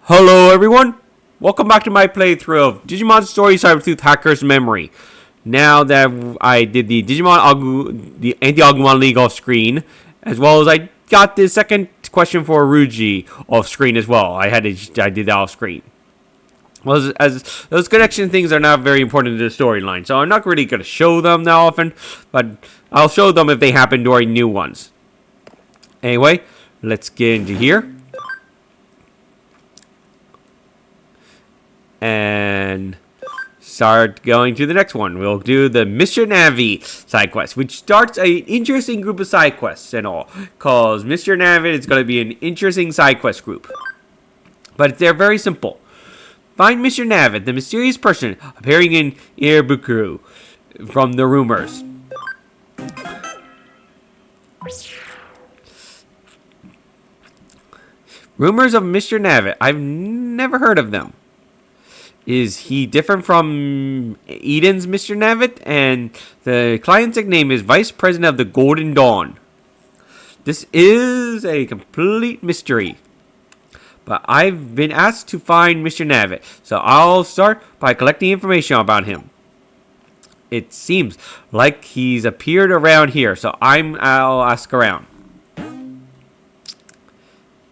Hello everyone! Welcome back to my playthrough of Digimon Story Sleuth Hacker's Memory. Now that I did the the Anti-Agumon League off screen, as well as I got the second question for Ruji off screen as well. I did that off screen. Well, as those connection things are not very important to the storyline, so I'm not really going to show them that often, but I'll show them if they happen during new ones. Anyway, let's get into here. And start going to the next one. We'll do the Mr. Navit side quest, which starts an interesting group of side quests and all. Cause Mr. Navit is going to be an interesting side quest group, but they're very simple. Find Mr. Navit, the mysterious person appearing in Irbukuru from the rumors. Rumors of Mr. Navit. I've never heard of them. Is he different from Eden's Mr. Navit? And the client's nickname is Vice President of the Golden Dawn. This is a complete mystery. But I've been asked to find Mr. Navit, so I'll start by collecting information about him. It seems like he's appeared around here, so I'll ask around.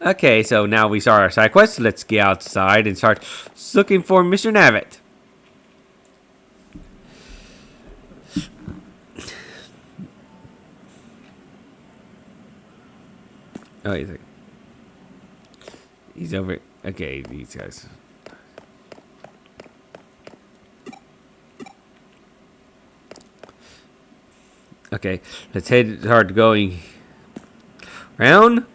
Okay, so now we start our side quest. Let's get outside and start looking for Mr. Navit. Oh, he's over. Okay, these guys. Okay, let's start going around.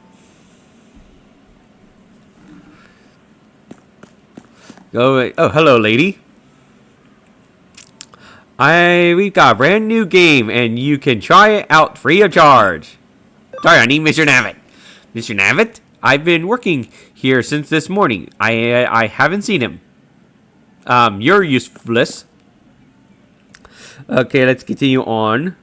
Oh, hello, lady. We've got a brand new game, and you can try it out free of charge. Sorry, I need Mr. Navit. Mr. Navit? I've been working here since this morning. I haven't seen him. You're useless. Okay, let's continue on.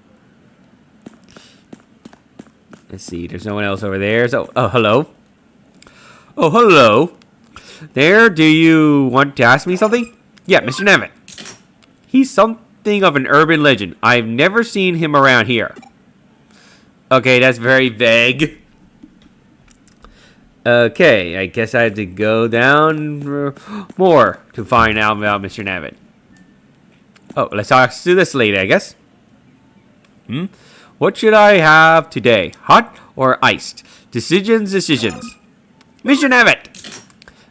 Let's see, there's no one else over there. So, oh, hello. Oh, hello. There, do you want to ask me something? Yeah, Mr. Navit. He's something of an urban legend. I've never seen him around here. Okay, that's very vague. Okay, I guess I had to go down more to find out about Mr. Navit. Oh, let's talk to this lady, I guess. What should I have today? Hot or iced? Decisions. Mr. Navit!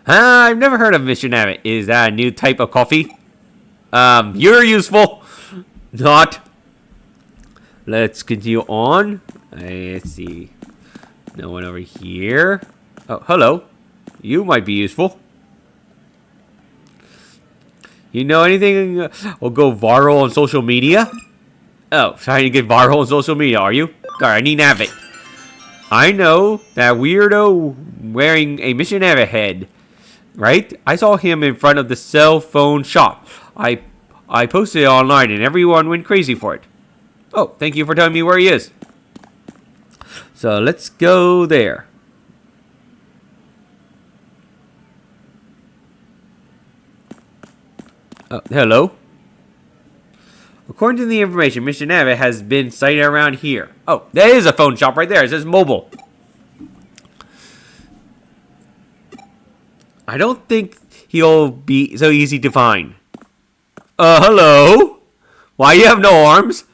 I've never heard of Mr. Navit. Is that a new type of coffee? You're useful. Not. Let's continue on. Let's see. No one over here. Oh, hello. You might be useful. You know anything will go viral on social media? Oh, trying to get viral on social media, are you? Sorry, I need Navit. I know that weirdo wearing a Mr. Navit head. Right? I saw him in front of the cell phone shop. I posted it online and everyone went crazy for it. Oh, thank you for telling me where he is. So let's go there. Oh, hello. According to the information, Mr. Navit has been sighted around here. Oh, there is a phone shop right there. It says mobile. I don't think he'll be so easy to find. Hello? Why you have no arms?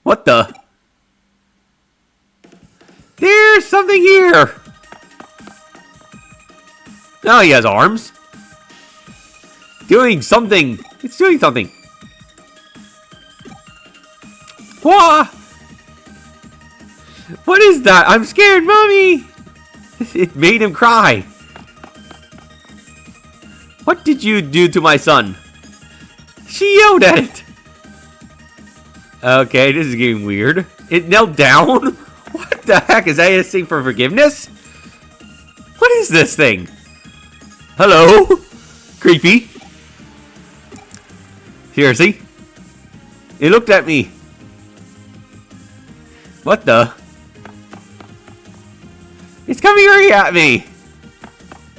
What the? There's something here. Now he has arms. Doing something. It's doing something. Wah! What is that? I'm scared, Mommy. It made him cry. What did you do to my son? She yelled at it. Okay, this is getting weird. It knelt down? What the heck? Is that a thing for forgiveness? What is this thing? Hello? Creepy. Seriously? It looked at me. What the? It's coming right at me.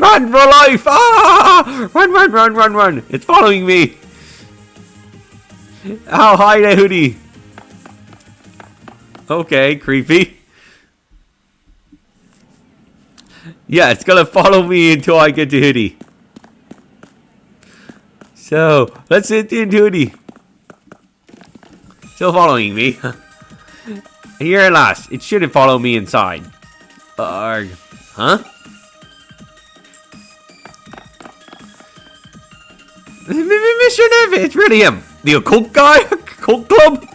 Run for life! Ah! Run, run, run, run, run! It's following me! Ow, hi there, Hoodie! Okay, creepy. Yeah, it's gonna follow me until I get to Hoodie. So, let's hit into Hoodie. Still following me. Here at last. It shouldn't follow me inside. Huh? Mr. Navit, it's really him. The occult guy? Occult club?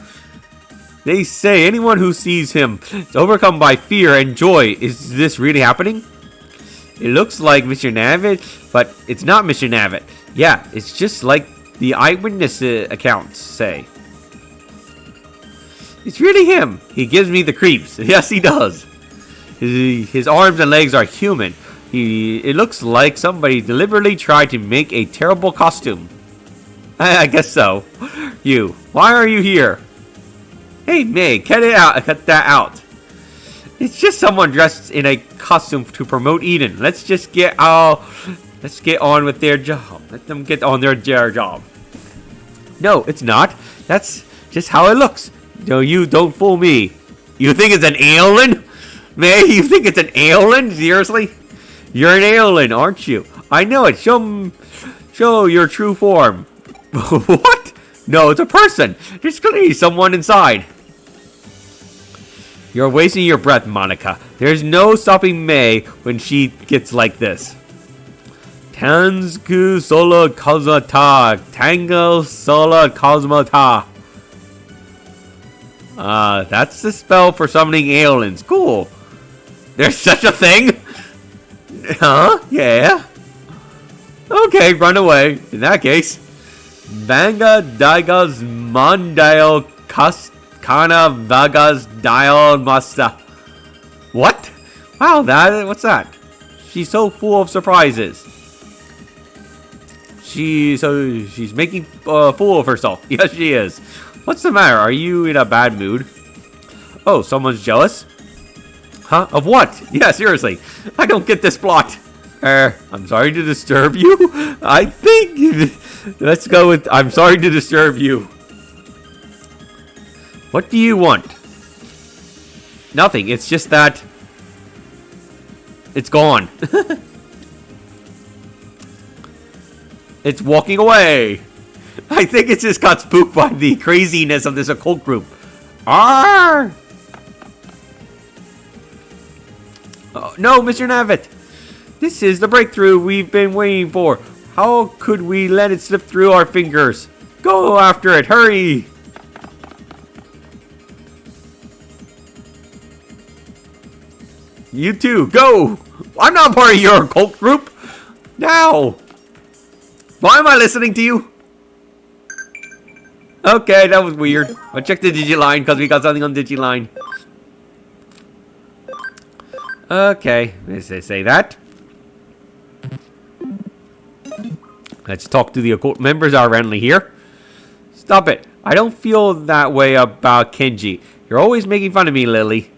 They say anyone who sees him is overcome by fear and joy. Is this really happening? It looks like Mr. Navit, but it's not Mr. Navit. Yeah, it's just like the eyewitness accounts say. It's really him. He gives me the creeps. Yes, he does. His arms and legs are human. It looks like somebody deliberately tried to make a terrible costume. I guess so. Why are you here? Hey, May, cut that out. It's just someone dressed in a costume to promote Eden. Let's get on with their job. Let them get on their job. No, it's not. That's just how it looks. No, you don't fool me. You think it's an alien? May, you think it's an alien? Seriously? You're an alien, aren't you? I know it. Show your true form. What? No, it's a person. There's clearly someone inside. You're wasting your breath, Monica. There's no stopping May when she gets like this. Tansku Sola Cosmata. Tango Sola Cosmata. That's the spell for summoning aliens. Cool. There's such a thing? Huh? Yeah. Okay, run away. In that case. Banga Daigas Mondial Kana Vagas Dial Masta. What? Wow, what's that? She's so full of surprises. She's making a fool of herself. Yes, she is. What's the matter? Are you in a bad mood? Oh, someone's jealous? Huh? Of what? Yeah, seriously. I don't get this plot. I'm sorry to disturb you. I think... Let's go with... I'm sorry to disturb you. What do you want? Nothing. It's just that... It's gone. It's walking away. I think it just got spooked by the craziness of this occult group. Arr! Oh, no, Mr. Navit. This is the breakthrough we've been waiting for. How could we let it slip through our fingers? Go after it. Hurry. You too. Go. I'm not part of your occult group. Now. Why am I listening to you? Okay, that was weird. I'll check the Digiline because we got something on Digiline. Okay, let's say that. Let's talk to the occult members are friendly here. Stop it. I don't feel that way about Kenji. You're always making fun of me, Lily.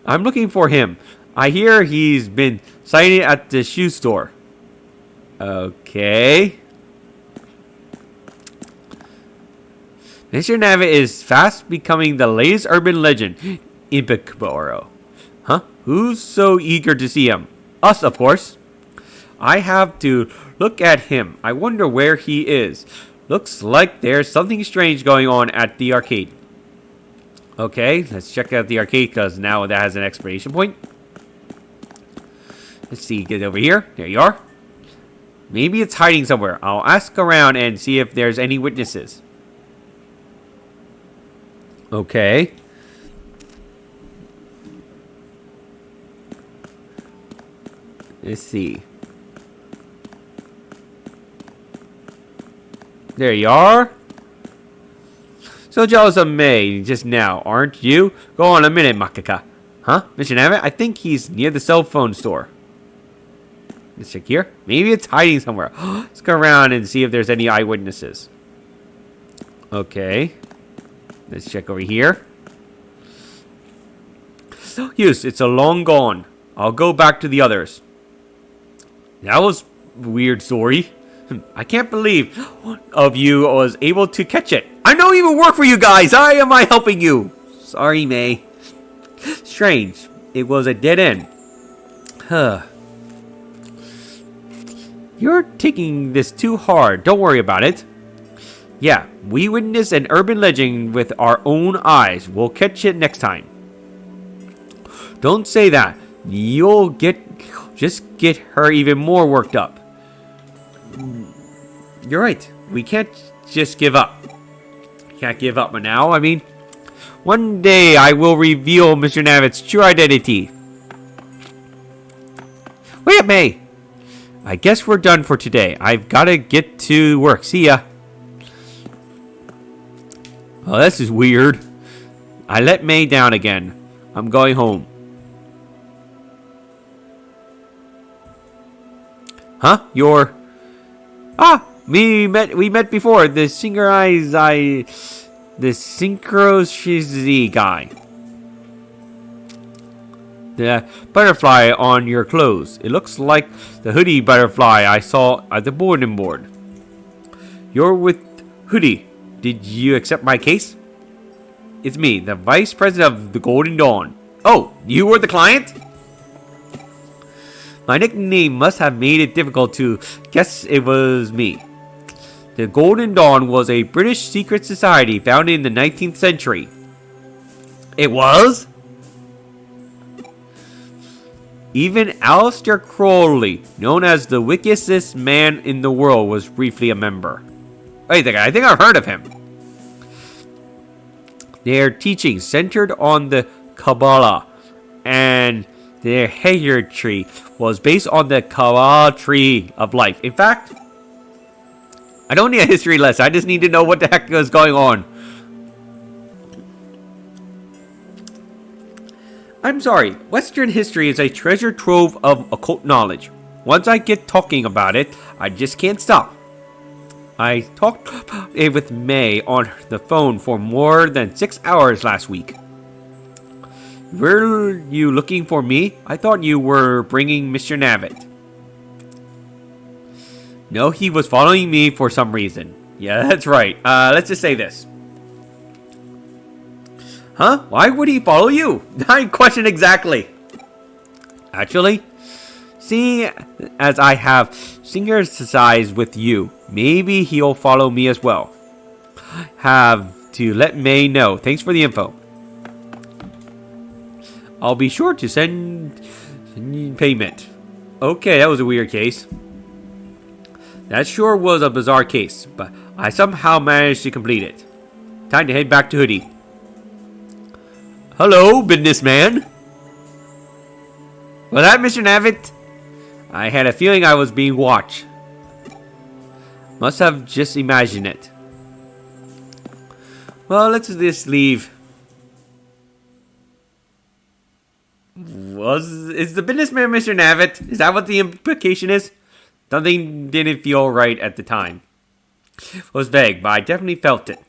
I'm looking for him. I hear he's been sighted at the shoe store. Okay. Mr. Navit is fast becoming the latest urban legend in Picboro. Huh? Who's so eager to see him? Us, of course. I have to look at him. I wonder where he is. Looks like there's something strange going on at the arcade. Okay, let's check out the arcade because now that has an expiration point. Let's see, get over here. There you are. Maybe it's hiding somewhere. I'll ask around and see if there's any witnesses. Okay. Let's see. There you are. So jealous of May just now, aren't you? Go on a minute, Makaka. Huh? Mr. Navit? I think he's near the cell phone store. Let's check here. Maybe it's hiding somewhere. Let's go around and see if there's any eyewitnesses. Okay. Let's check over here. Yes, it's a long gone. I'll go back to the others. That was a weird story. I can't believe one of you was able to catch it. I don't even work for you guys. How am I helping you? Sorry, May. Strange. It was a dead end. Huh. You're taking this too hard. Don't worry about it. Yeah, we witnessed an urban legend with our own eyes. We'll catch it next time. Don't say that. You'll just get her even more worked up. You're right. We can't just give up. Can't give up now. I mean, one day I will reveal Mr. Navit's true identity. Wait up, May. I guess we're done for today. I've got to get to work. See ya. Oh, this is weird. I let May down again. I'm going home. Huh? You're... we met before. The synchronicity guy. The butterfly on your clothes. It looks like the hoodie butterfly I saw at the bulletin board. You're with Hoodie. Did you accept my case? It's me, the Vice President of the Golden Dawn. Oh, you were the client? My nickname must have made it difficult to guess it was me. The Golden Dawn was a British secret society founded in the 19th century. It was? Even Aleister Crowley, known as the wickedest man in the world, was briefly a member. Wait a second, I think I've heard of him. Their teachings centered on the Kabbalah, and their tree was based on the Kabbalah tree of life. In fact, I don't need a history lesson. I just need to know what the heck is going on. I'm sorry. Western history is a treasure trove of occult knowledge. Once I get talking about it, I just can't stop. I talked with May on the phone for more than 6 hours last week. Were you looking for me? I thought you were bringing Mr. Navit. No, he was following me for some reason. Yeah, that's right. Let's just say this. Huh? Why would he follow you? I question exactly. Actually, seeing as I have synchronized with you, maybe he'll follow me as well. Have to let May know. Thanks for the info. I'll be sure to send payment. Okay, that was a weird case. That sure was a bizarre case, but I somehow managed to complete it. Time to head back to Hoodie. Hello, businessman. Was that Mr. Navit? I had a feeling I was being watched. Must have just imagined it. Well, let's just leave. Is the businessman Mr. Navit? Is that what the implication is? Something didn't feel right at the time. It was vague, but I definitely felt it.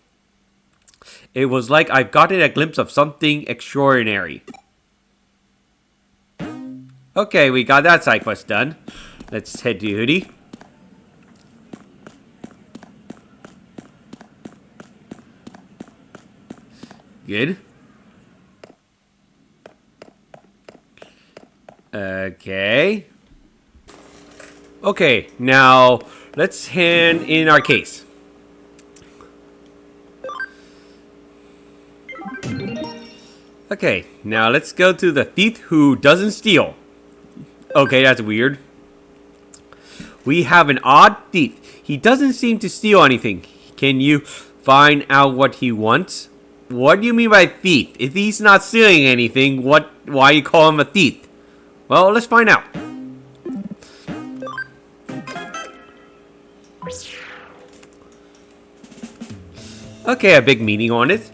It was like I've gotten a glimpse of something extraordinary. Okay, we got that side quest done. Let's head to Hoodie. Good. Okay. Okay, now let's hand in our case. Okay, now let's go to the thief who doesn't steal. Okay, that's weird. We have an odd thief. He doesn't seem to steal anything. Can you find out what he wants? What do you mean by thief? If he's not stealing anything, why you call him a thief? Well, let's find out. Okay, a big meeting on it.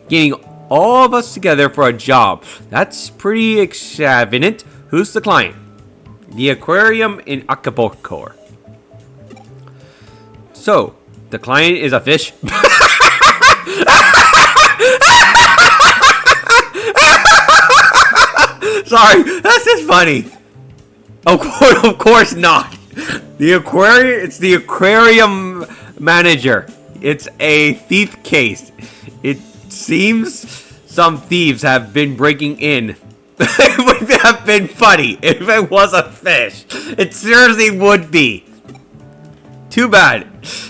Getting all of us together for a job. That's pretty extravagant. Who's the client? The Aquarium in Acapulco. So, the client is a fish? Sorry, that's just funny. Of course not. It's the aquarium manager. It's a thief case. It seems some thieves have been breaking in. It would have been funny if it was a fish. It seriously would be. Too bad.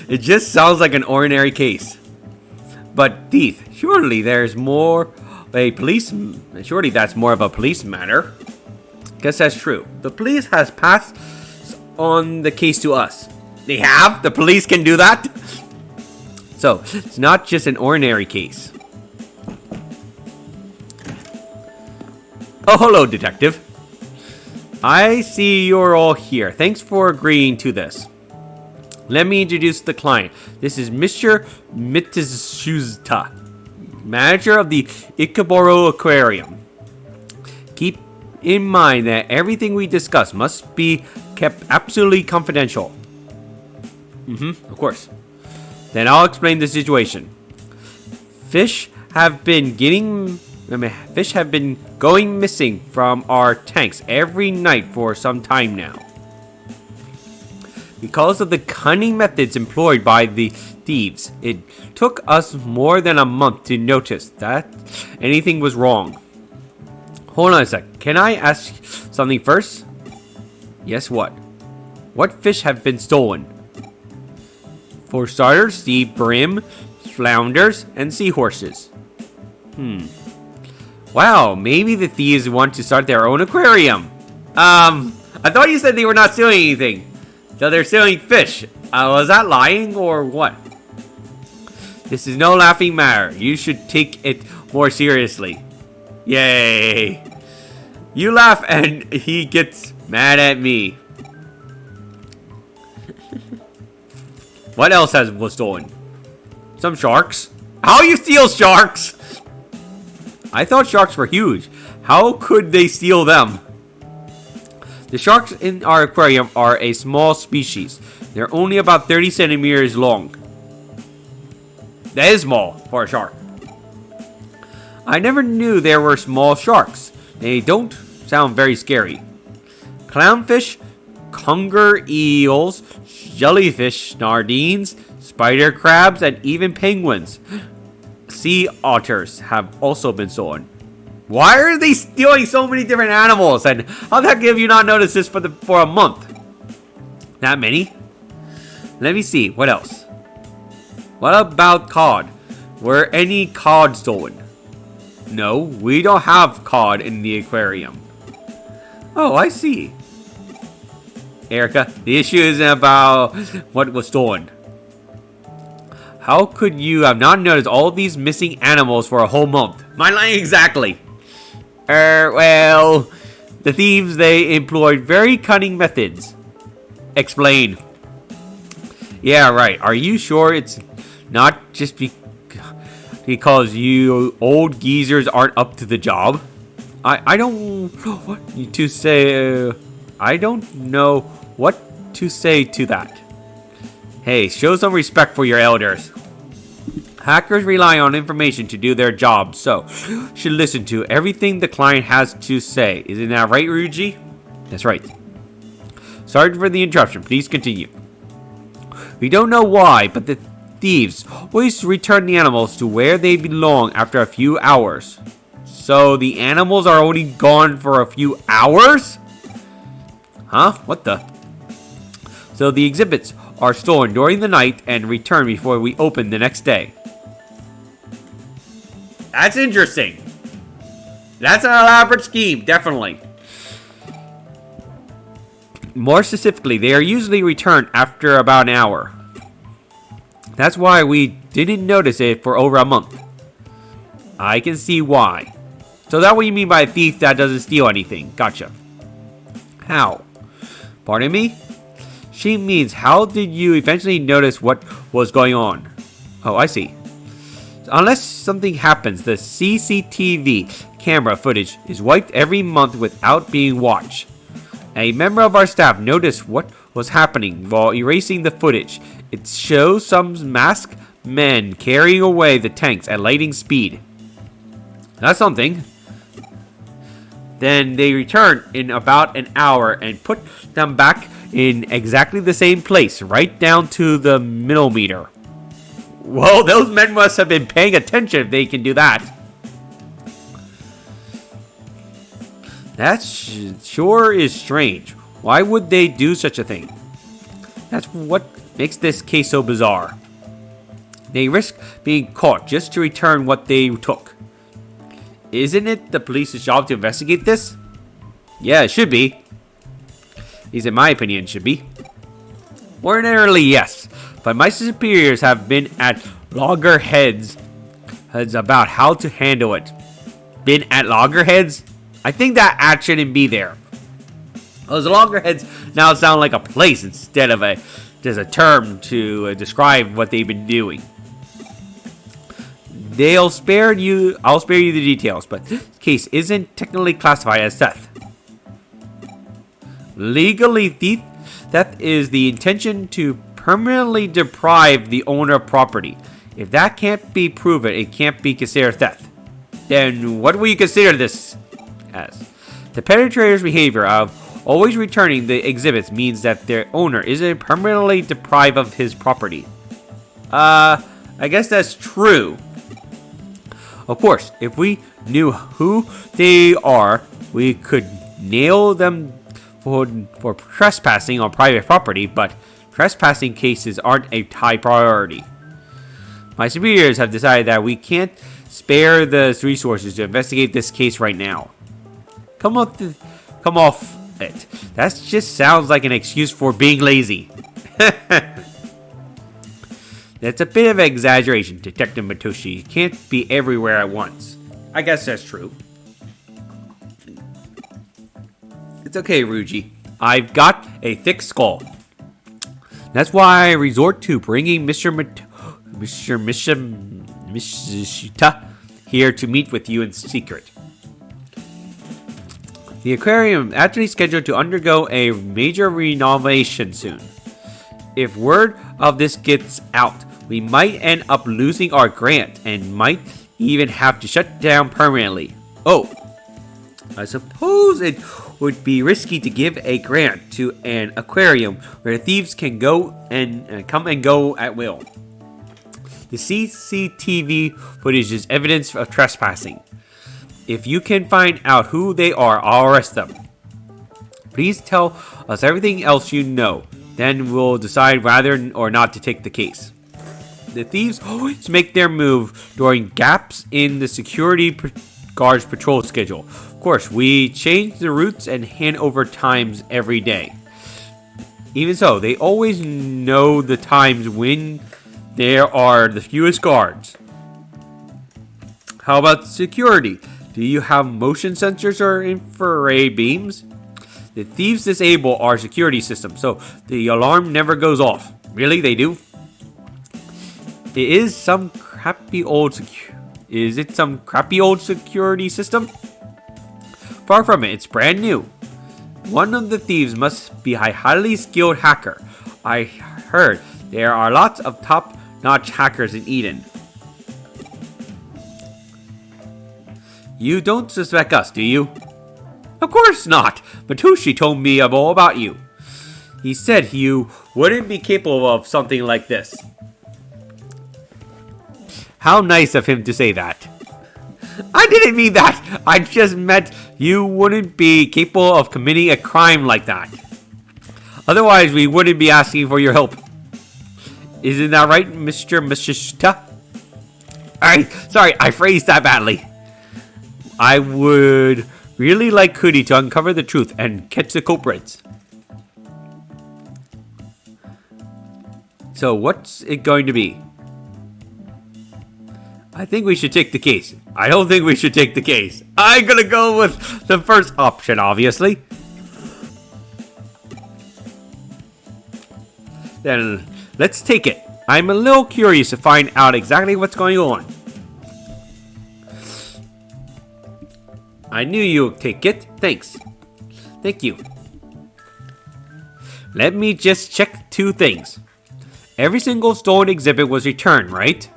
It just sounds like an ordinary case. But thief, surely there's more surely that's more of a police matter. Guess that's true. The police has passed on the case to us. They have? The police can do that? So, it's not just an ordinary case. Oh, hello, detective. I see you're all here. Thanks for agreeing to this. Let me introduce the client. This is Mr. Mitsuzuta, manager of the Ikeboro Aquarium. Keep in mind that everything we discuss must be kept absolutely confidential. Of course. Then I'll explain the situation. Fish have been going missing from our tanks every night for some time now. Because of the cunning methods employed by the thieves, it took us more than a month to notice that anything was wrong. Hold on a sec. Can I ask something first? Yes, what? What fish have been stolen? For starters, the brim, flounders, and seahorses. Wow, maybe the thieves want to start their own aquarium. I thought you said they were not stealing anything. So they're stealing fish. Was that lying or what? This is no laughing matter. You should take it more seriously. Yay. You laugh and he gets mad at me. What else was stolen? Some sharks? How you steal sharks? I thought sharks were huge. How could they steal them? The sharks in our aquarium are a small species. They're only about 30 centimeters long. That is small for a shark. I never knew there were small sharks. They don't sound very scary. Clownfish, conger eels, jellyfish, sardines, spider crabs, and even penguins. Sea otters have also been stolen. Why are they stealing so many different animals? And how the heck have you not noticed this for a month? That many? Let me see. What else? What about cod? Were any cod stolen? No, we don't have cod in the aquarium. Oh, I see. Erica, the issue isn't about what was stolen. How could you have not noticed all these missing animals for a whole month? My line exactly. Well, the thieves, they employed very cunning methods. Explain. Yeah, right. Are you sure it's not just because you old geezers aren't up to the job? I don't know what to say. I don't know what to say to that. Hey, show some respect for your elders. Hackers rely on information to do their job, so should listen to everything the client has to say. Isn't that right, Ryuji? That's right. Sorry for the interruption. Please continue. We don't know why, but the thieves always return the animals to where they belong after a few hours. So the animals are only gone for a few hours? Huh? What the? So the exhibits are stolen during the night and returned before we open the next day. That's interesting. That's an elaborate scheme, definitely. More specifically, they are usually returned after about an hour. That's why we didn't notice it for over a month. I can see why. So that's what you mean by a thief that doesn't steal anything. Gotcha. How? Pardon me? She means, how did you eventually notice what was going on? Oh, I see. Unless something happens, the CCTV camera footage is wiped every month without being watched. A member of our staff noticed what was happening while erasing the footage. It shows some masked men carrying away the tanks at lightning speed. That's something. Then they return in about an hour and put them back in exactly the same place, right down to the millimeter. Well, those men must have been paying attention if they can do that. That sure is strange. Why would they do such a thing? That's what makes this case so bizarre. They risk being caught just to return what they took. Isn't it the police's job to investigate this? Yeah, it should be. At least in my opinion, it should be. Ordinarily, yes. But my superiors have been at loggerheads about how to handle it. Been at loggerheads? I think that ad shouldn't be there. Those loggerheads now sound like a place instead of just a term to describe what they've been doing. I'll spare you the details, but this case isn't technically classified as theft. Legally, theft is the intention to permanently deprive the owner of property. If that can't be proven, it can't be considered theft. Then what will you consider this as? The perpetrator's behavior of always returning the exhibits means that their owner isn't permanently deprived of his property. I guess that's true. Of course, if we knew who they are, we could nail them for trespassing on private property, but trespassing cases aren't a high priority. My superiors have decided that we can't spare the resources to investigate this case right now. Come off it. That just sounds like an excuse for being lazy. That's a bit of an exaggeration, Detective Matoshi. You can't be everywhere at once. I guess that's true. It's okay, Ryuji. I've got a thick skull. That's why I resort to bringing Mr. Mishita here to meet with you in secret. The aquarium actually scheduled to undergo a major renovation soon. If word of this gets out, we might end up losing our grant and might even have to shut down permanently. Oh, I suppose it would be risky to give a grant to an aquarium where thieves can go and come and go at will. The CCTV footage is evidence of trespassing. If you can find out who they are, I'll arrest them. Please tell us everything else you know. Then we'll decide whether or not to take the case. The thieves always make their move during gaps in the security guard's patrol schedule. Of course, we change the routes and hand over times every day. Even so, they always know the times when there are the fewest guards. How about security? Do you have motion sensors or infrared beams? The thieves disable our security system, so the alarm never goes off. Really, they do? Is it some crappy old security system? Far from it, it's brand new. One of the thieves must be a highly skilled hacker. I heard there are lots of top-notch hackers in Eden. You don't suspect us, do you? Of course not. Matoshi told me all about you. He said you wouldn't be capable of something like this. How nice of him to say that. I didn't mean that. I just meant you wouldn't be capable of committing a crime like that. Otherwise, we wouldn't be asking for your help. Isn't that right, Mr. Mishita? Sorry, I phrased that badly. I would really like Kudi to uncover the truth and catch the culprits. So what's it going to be? I think we should take the case. I don't think we should take the case. I'm gonna go with the first option, obviously. Then let's take it. I'm a little curious to find out exactly what's going on. I knew you would take it. Thanks. Thank you. Let me just check two things. Every single stolen exhibit was returned, right?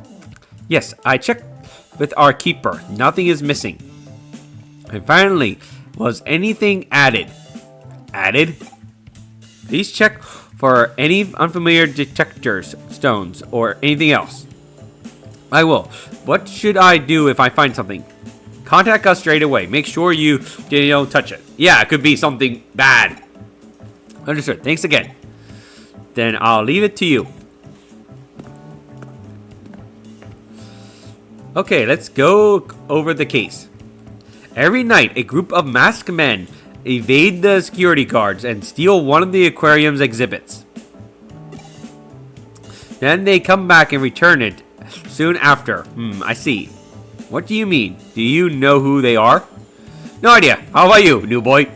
Yes, I checked with our keeper. Nothing is missing. And finally, Was anything added? Added? Please check for any unfamiliar detectors, stones, or anything else. I will. What should I do if I find something? Contact us straight away. Make sure you don't touch it. Yeah, it could be something bad. Understood. Thanks again. Then I'll leave it to you. Okay, let's go over the case. Every night, a group of masked men evade the security guards and steal one of the aquarium's exhibits. Then they come back and return it soon after. I see. What do you mean? Do you know who they are? No idea. How about you, new boy?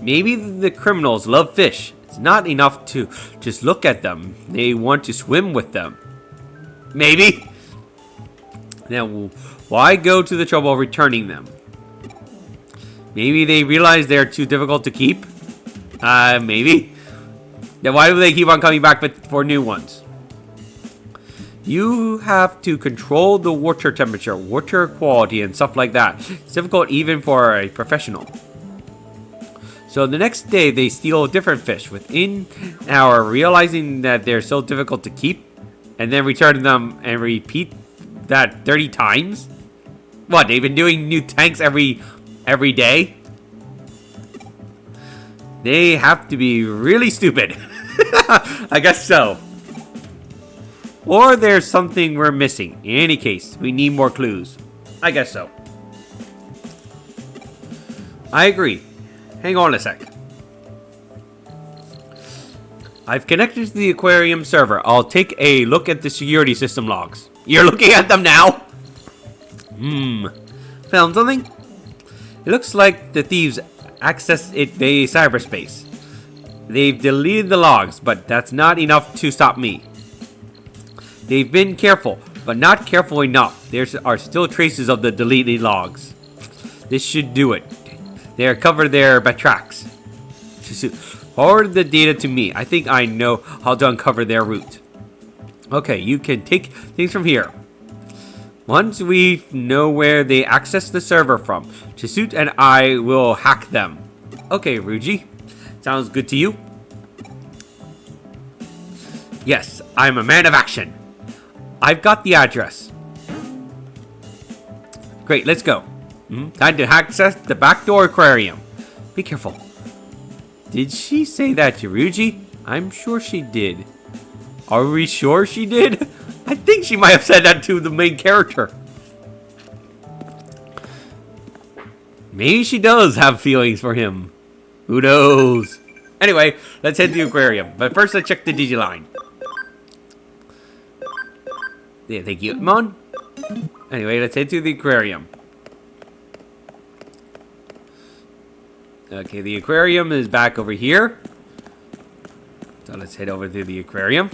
Maybe the criminals love fish. It's not enough to just look at them. They want to swim with them. Maybe. Now, why go to the trouble of returning them? Maybe they realize they're too difficult to keep? Maybe. Then why do they keep on coming back for new ones? You have to control the water temperature, water quality, and stuff like that. It's difficult even for a professional. So the next day, they steal a different fish within an hour, realizing that they're so difficult to keep, and then return them and repeat that 30 times? What, they've been doing new tanks every day? They have to be really stupid. I guess so. Or there's something we're missing. In any case, we need more clues. I guess so. I agree. Hang on a sec. I've connected to the aquarium server. I'll take a look at the security system logs. You're looking at them now? Found something? It looks like the thieves accessed it via cyberspace. They've deleted the logs, but that's not enough to stop me. They've been careful, but not careful enough. There are still traces of the deleted logs. This should do it. They are covered their tracks. Forward the data to me. I think I know how to uncover their route. Okay, you can take things from here. Once we know where they access the server from, Chisuit and I will hack them. Okay, Ruji. Sounds good to you? Yes, I'm a man of action. I've got the address. Great, let's go. Time to access the backdoor aquarium. Be careful. Did she say that to Ruji? I'm sure she did. Are we sure she did? I think she might have said that to the main character. Maybe she does have feelings for him. Who knows? Anyway, let's head to the aquarium. But first, let's check the Digiline. Yeah, thank you, Mon. Anyway, let's head to the aquarium. Okay, the aquarium is back over here. So let's head over to the aquarium.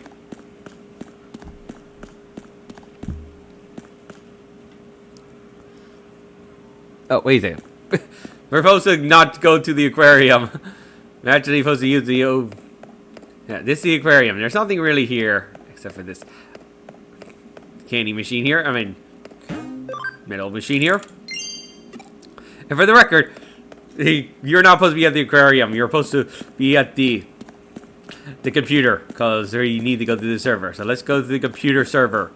Oh, wait a second. We're supposed to not go to the aquarium. We're actually supposed to use the... yeah, this is the aquarium. There's nothing really here except for this candy machine here. I mean, metal machine here. And for the record, you're not supposed to be at the aquarium. You're supposed to be at the computer, because you need to go to the server. So let's go to the computer server.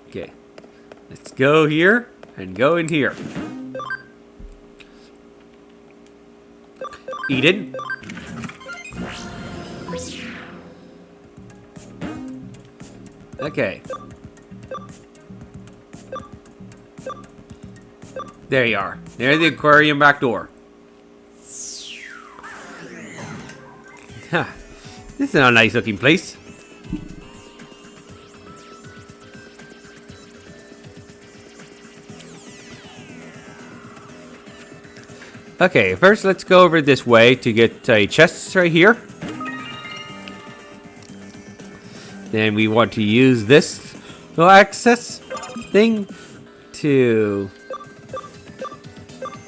Okay, let's go here and go in here. Eden. Okay. There you are. There's the aquarium back door. This is a nice looking place. Okay, first let's go over this way to get a chest right here. Then we want to use this little access thing to...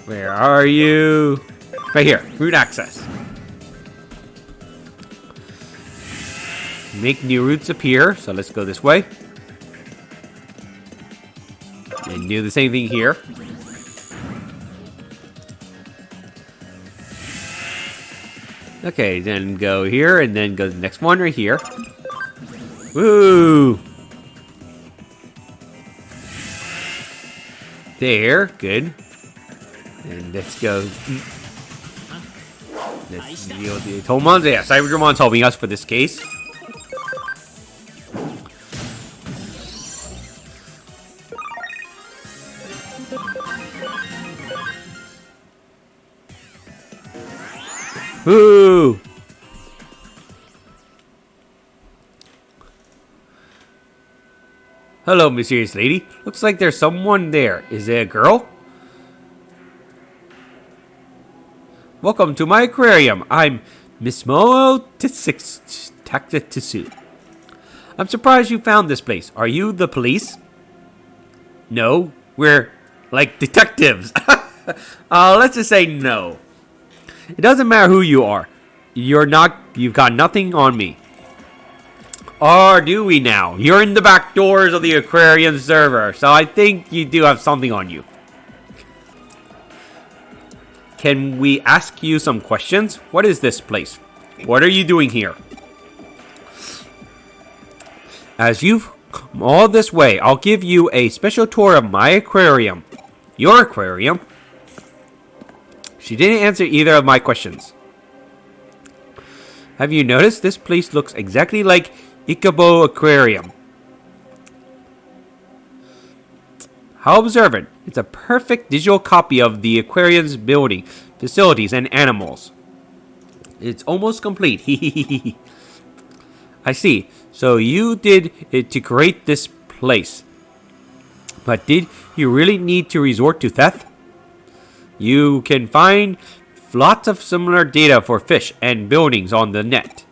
Where are you? Right here, root access. make new routes appear. So let's go this way. And do the same thing here. Okay, then go here, and then go to the next one right here. Woo! There, good. And let's go. Let's deal with the Tomons. Yeah, Cyberdramon's helping us for this case. Woo! Hello, mysterious lady. Looks like there's someone there. Is it a girl? Welcome to my aquarium. I'm Miss Mo Tactitisu. I'm surprised you found this place. Are you the police? No, we're like detectives. Let's just say no. It doesn't matter who you are. You've got nothing on me. Or do we now? You're in the back doors of the aquarium server, so I think you do have something on you. Can we ask you some questions? What is this place? What are you doing here? As you've come all this way, I'll give you a special tour of my aquarium. Your aquarium? She didn't answer either of my questions. Have you noticed this place looks exactly like Ikubo Aquarium? How observant. It's a perfect digital copy of the aquarium's building, facilities, and animals. It's almost complete. I see. So you did it to create this place. But did you really need to resort to theft? You can find lots of similar data for fish and buildings on the net.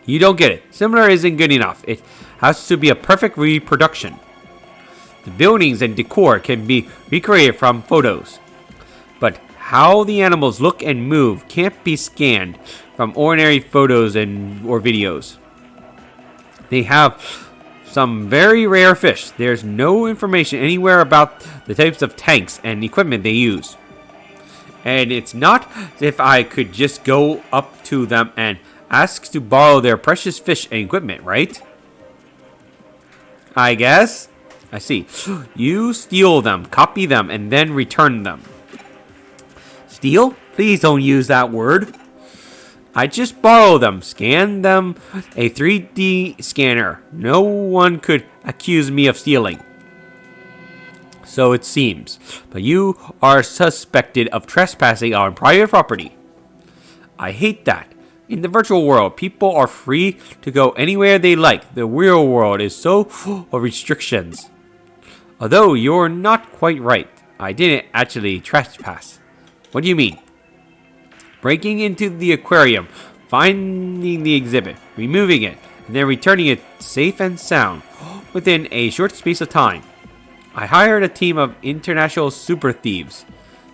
You don't get it. Similar isn't good enough. It has to be a perfect reproduction. The buildings and decor can be recreated from photos. But how the animals look and move can't be scanned from ordinary photos or videos. They have some very rare fish. There's no information anywhere about the types of tanks and equipment they use. And it's not as if I could just go up to them and ask to borrow their precious fish and equipment, right? I guess. I see. You steal them, copy them, and then return them. Steal? Please don't use that word. I just borrow them, scan them, a 3D scanner. No one could accuse me of stealing. So it seems. But you are suspected of trespassing on private property. I hate that. In the virtual world, people are free to go anywhere they like. The real world is so full of restrictions. Although you're not quite right. I didn't actually trespass. What do you mean? Breaking into the aquarium, finding the exhibit, removing it, and then returning it safe and sound within a short space of time. I hired a team of international super thieves.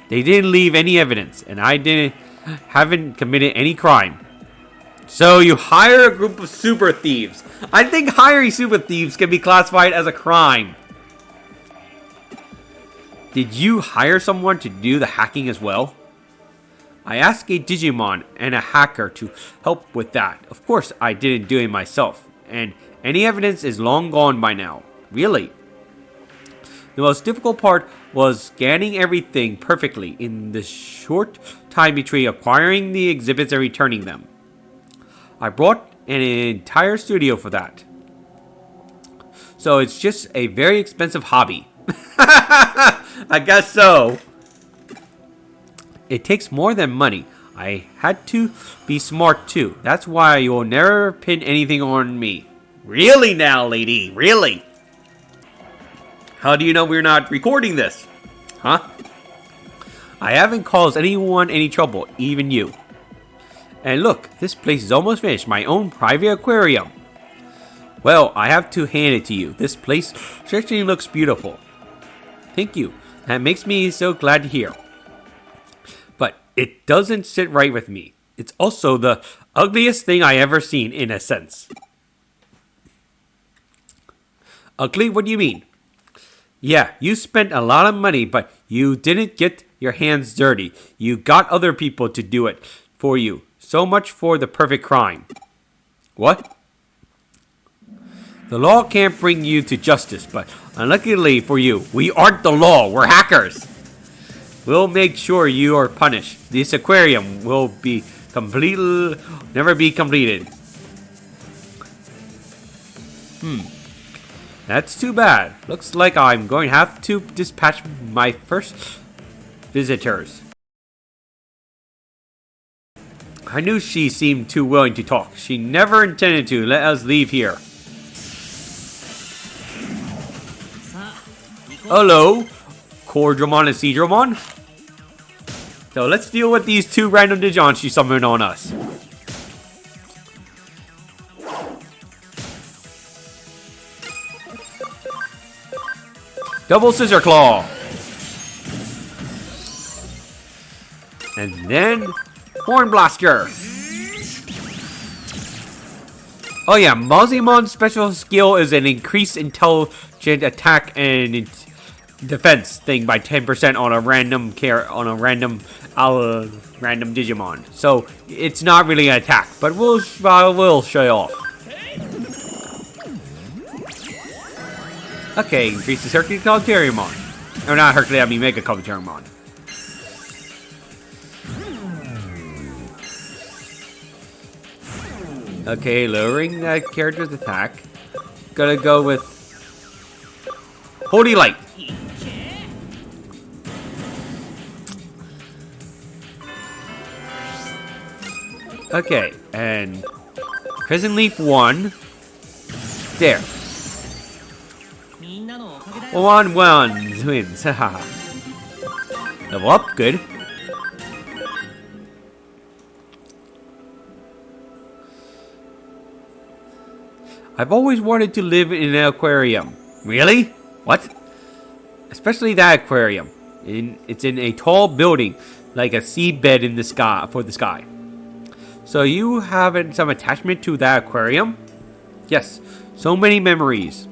They didn't leave any evidence, and I haven't committed any crime. So you hire a group of super thieves. I think hiring super thieves can be classified as a crime. Did you hire someone to do the hacking as well? I asked a Digimon and a hacker to help with that. Of course, I didn't do it myself, and any evidence is long gone by now. Really? The most difficult part was scanning everything perfectly in the short time between acquiring the exhibits and returning them. I brought an entire studio for that. So it's just a very expensive hobby. I guess so. It takes more than money. I had to be smart too. That's why you'll never pin anything on me. Really now, lady? Really? How do you know we're not recording this? Huh? I haven't caused anyone any trouble, even you. And look, this place is almost finished. My own private aquarium. Well, I have to hand it to you. This place certainly looks beautiful. Thank you. That makes me so glad to hear. But it doesn't sit right with me. It's also the Ugliest thing I ever seen, in a sense. Ugly? What do you mean? Yeah, you spent a lot of money, but you didn't get your hands dirty. You got other people to do it for you. So much for the perfect crime. What? The law can't bring you to justice, but unluckily for you, we aren't the law. We're hackers. We'll make sure you are punished. This aquarium will be never be completed. That's too bad. Looks like I'm going to have to dispatch my first visitors. I knew she seemed too willing to talk. She never intended to let us leave here. Hello, Cordramon and Seedramon. So let's deal with these two random Digimon she summoned on us. Double Scissor Claw. And then Horn Blaster. Oh yeah, Mozimon's special skill is an increased intelligent attack and defense thing by 10% on a random random Digimon. So it's not really an attack, but we'll show you off. Okay, increases Aquarium. Or not Hercules, I mean Mega Aquarium. Okay, lowering that character's attack. Gonna go with Holy Light. Okay, and Prison Leaf 1. There. 1 wins. Haha. Level up, good. I've always wanted to live in an aquarium. Really? What? Especially that aquarium. It's in a tall building, like a seabed in the sky for the sky. So you have some attachment to that aquarium? Yes. So many memories.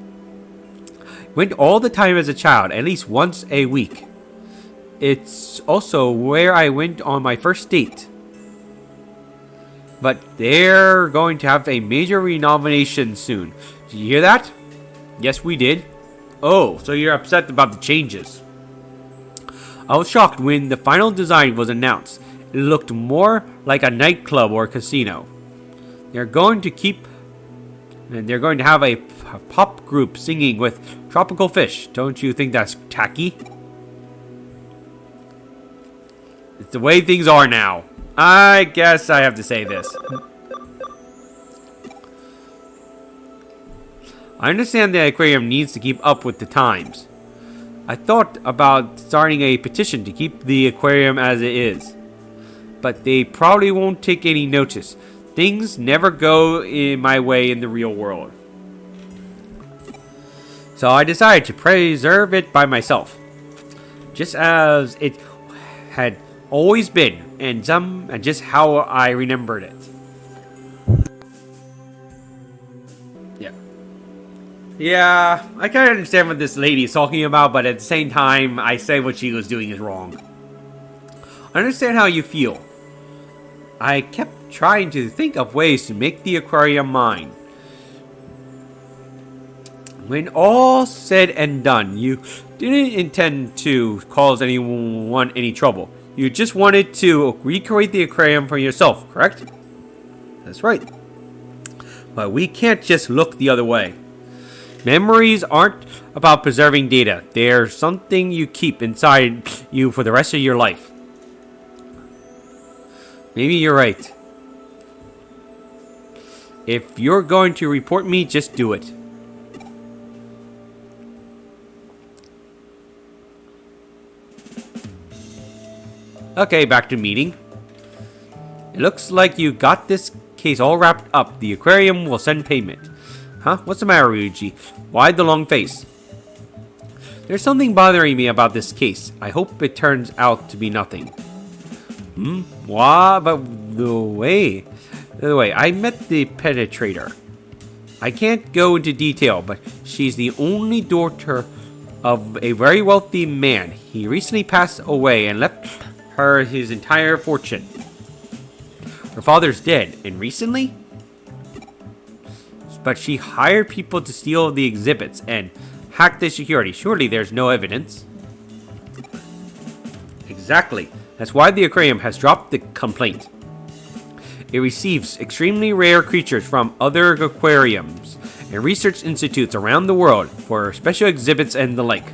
Went all the time as a child, at least once a week. It's also where I went on my first date. But they're going to have a major renovation soon. Did you hear that? Yes, we did. Oh, so you're upset about the changes. I was shocked when the final design was announced. It looked more like a nightclub or casino. They're going to have a pop group singing with tropical fish. Don't you think that's tacky? It's the way things are now. I guess I have to say this. I understand the aquarium needs to keep up with the times. I thought about starting a petition to keep the aquarium as it is. But they probably won't take any notice. Things never go in my way in the real world. So I decided to preserve it by myself. Just as it had always been, and just how I remembered it. Yeah, I kind of understand what this lady is talking about, but at the same time, I say what she was doing is wrong. I understand how you feel. I kept trying to think of ways to make the aquarium mine. When all said and done, you didn't intend to cause anyone any trouble. You just wanted to recreate the aquarium for yourself, correct? That's right. But we can't just look the other way. Memories aren't about preserving data. They're something you keep inside you for the rest of your life. Maybe you're right. If you're going to report me, just do it. Okay, back to meeting. It looks like you got this case all wrapped up. The aquarium will send payment. Huh? What's the matter, Ryuji? Why the long face? There's something bothering me about this case. I hope it turns out to be nothing. Why? But the way By the way, I met the penetrator. I can't go into detail, but she's the only daughter of a very wealthy man. He recently passed away and left her his entire fortune. Her father's dead, and recently? But she hired people to steal the exhibits and hack the security. Surely there's no evidence. Exactly. That's why the aquarium has dropped the complaint. It receives extremely rare creatures from other aquariums and research institutes around the world for special exhibits and the like.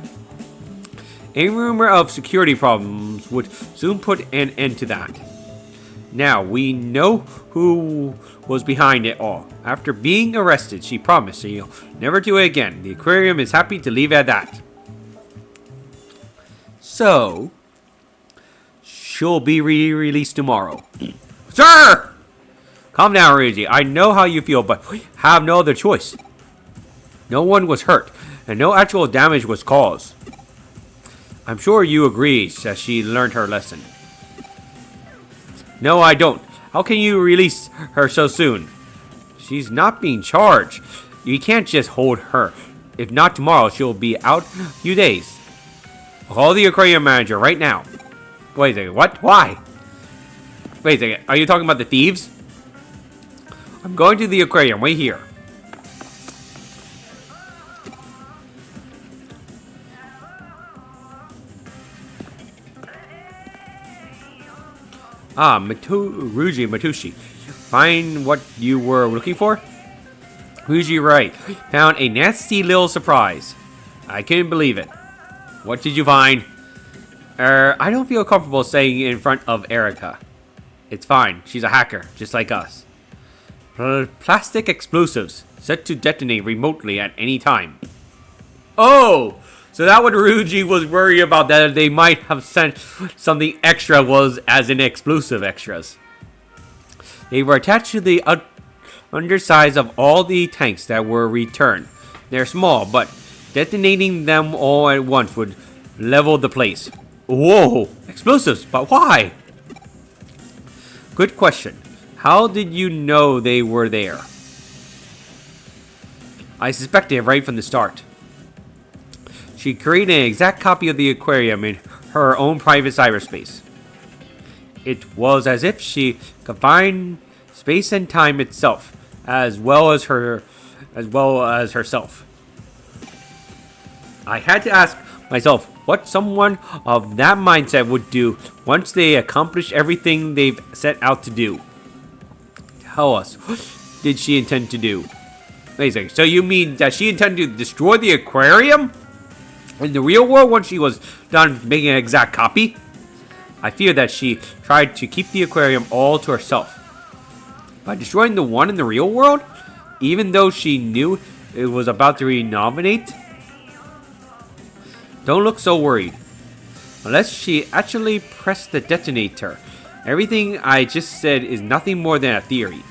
A rumor of security problems would soon put an end to that. Now, we know who was behind it all. After being arrested, she promised she'll never do it again. The aquarium is happy to leave it at that. So, she'll be re-released tomorrow. Sir! Calm down, Ryuji. I know how you feel, but we have no other choice. No one was hurt, and no actual damage was caused. I'm sure you agree that she learned her lesson. No, I don't. How can you release her so soon? She's not being charged. You can't just hold her. If not tomorrow, she'll be out in a few days. I'll call the aquarium manager right now. Wait a second, what? Why? Wait a second, are you talking about the thieves? I'm going to the aquarium, wait here. Ryuji Matushi. Find what you were looking for? Ryuji, right. Found a nasty little surprise. I couldn't believe it. What did you find? I don't feel comfortable saying it in front of Erica. It's fine. She's a hacker, just like us. Plastic explosives set to detonate remotely at any time. Oh! So that what Ryuji was worried about, that they might have sent something extra, was as in explosive extras. They were attached to the undersides of all the tanks that were returned. They're small, but detonating them all at once would level the place. Whoa! Explosives, but why? Good question. How did you know they were there? I suspected right from the start. She created an exact copy of the aquarium in her own private cyberspace. It was as if she combined space and time itself, as well as herself. I had to ask myself what someone of that mindset would do once they accomplish everything they've set out to do. Tell us, what did she intend to do? Wait a second, so you mean that she intended to destroy the aquarium? In the real world, once she was done making an exact copy? I fear that she tried to keep the aquarium all to herself. By destroying the one in the real world? Even though she knew it was about to renominate? Don't look so worried. Unless she actually pressed the detonator, everything I just said is nothing more than a theory.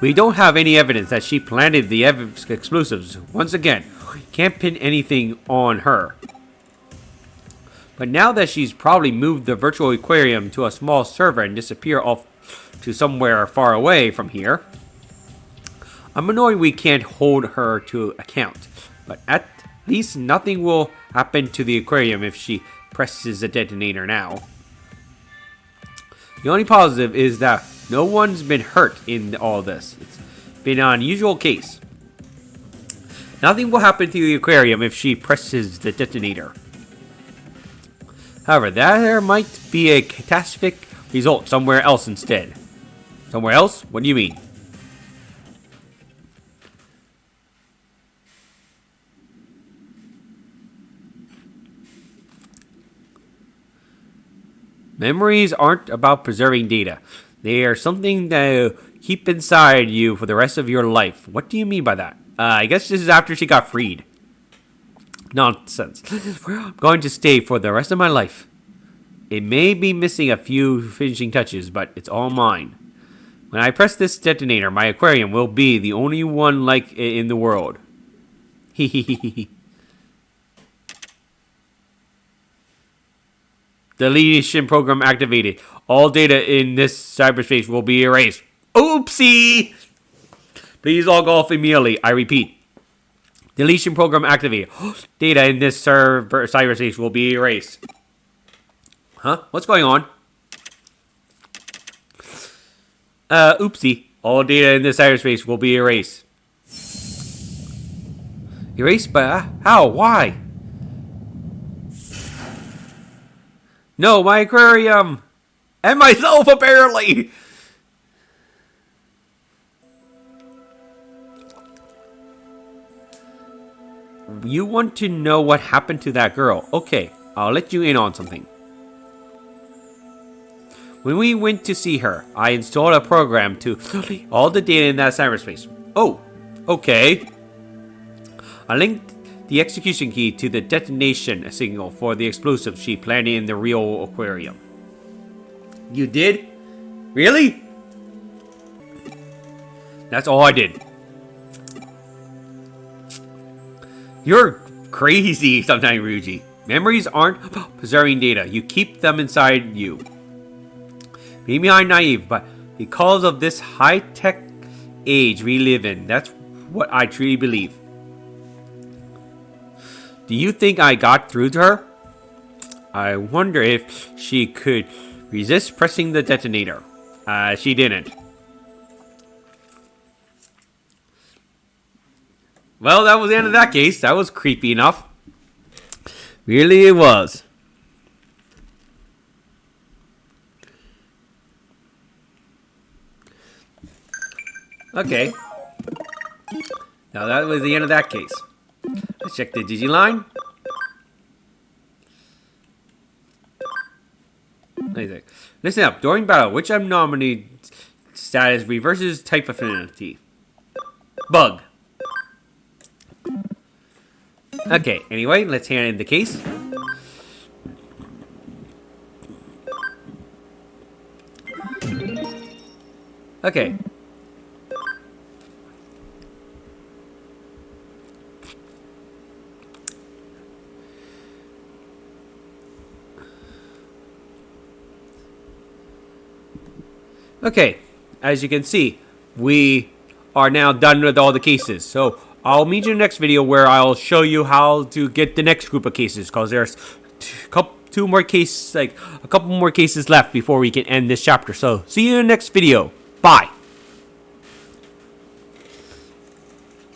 We don't have any evidence that she planted the explosives. Once again, can't pin anything on her. But now that she's probably moved the virtual aquarium to a small server and disappear off to somewhere far away from here, I'm annoyed we can't hold her to account. But at least nothing will happen to the aquarium if she presses the detonator now. The only positive is that no one's been hurt in all this. It's been an unusual case. Nothing will happen to the aquarium if she presses the detonator. However, there might be a catastrophic result somewhere else instead. Somewhere else? What do you mean? Memories aren't about preserving data. They are something that you keep inside you for the rest of your life. What do you mean by that? I guess this is after she got freed. Nonsense. I'm going to stay for the rest of my life. It may be missing a few finishing touches, but it's all mine. When I press this detonator, my aquarium will be the only one like it in the world. Hehehehe. Deletion program activated. All data in this cyberspace will be erased. Oopsie! Please log off immediately. I repeat. Deletion program activated. Data in this server cyberspace will be erased. Huh? What's going on? Oopsie. All data in this cyberspace will be erased. Erased? But how? Why? No, my aquarium! And myself, apparently! You want to know what happened to that girl? Okay, I'll let you in on something. When we went to see her, I installed a program to delete all the data in that cyberspace. Oh, okay. I linked the execution key to the detonation signal for the explosive she planted in the real aquarium. You did? Really? That's all I did. You're crazy sometimes, Ryuji. Memories aren't preserving data. You keep them inside you. Maybe I'm naive, but because of this high-tech age we live in, that's what I truly believe. Do you think I got through to her? I wonder if she could resist pressing the detonator. She didn't. Well, that was the end of that case. That was creepy enough. Really, it was. Okay. Now that was the end of that case. Let's check the Digiline. Listen up. During battle, which anomaly status reverses type affinity? Bug. Okay, anyway, let's hand in the case. Okay. Okay, as you can see, we are now done with all the cases. So I'll meet you in the next video where I'll show you how to get the next group of cases, because there's a couple more cases left before we can end this chapter. So see you in the next video. Bye.